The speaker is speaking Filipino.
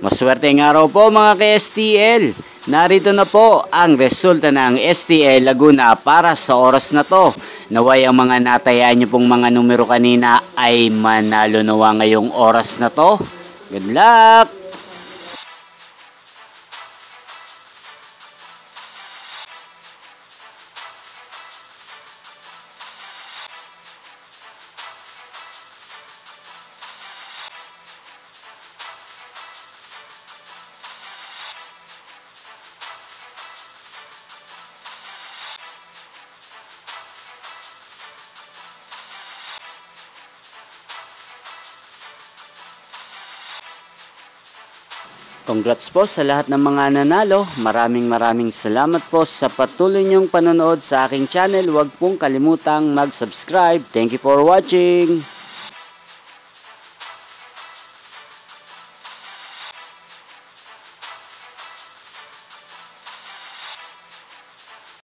Maswerteng araw po mga ka-STL. Narito na po ang resulta ng STL Laguna para sa oras na to. Naway ang mga natayaan nyo pong mga numero kanina ay manalo nawa ngayong oras na to. Good luck! Congrats po sa lahat ng mga nanalo. Maraming salamat po sa patuloy niyong panonood sa aking channel. Huwag pong kalimutang mag-subscribe. Thank you for watching.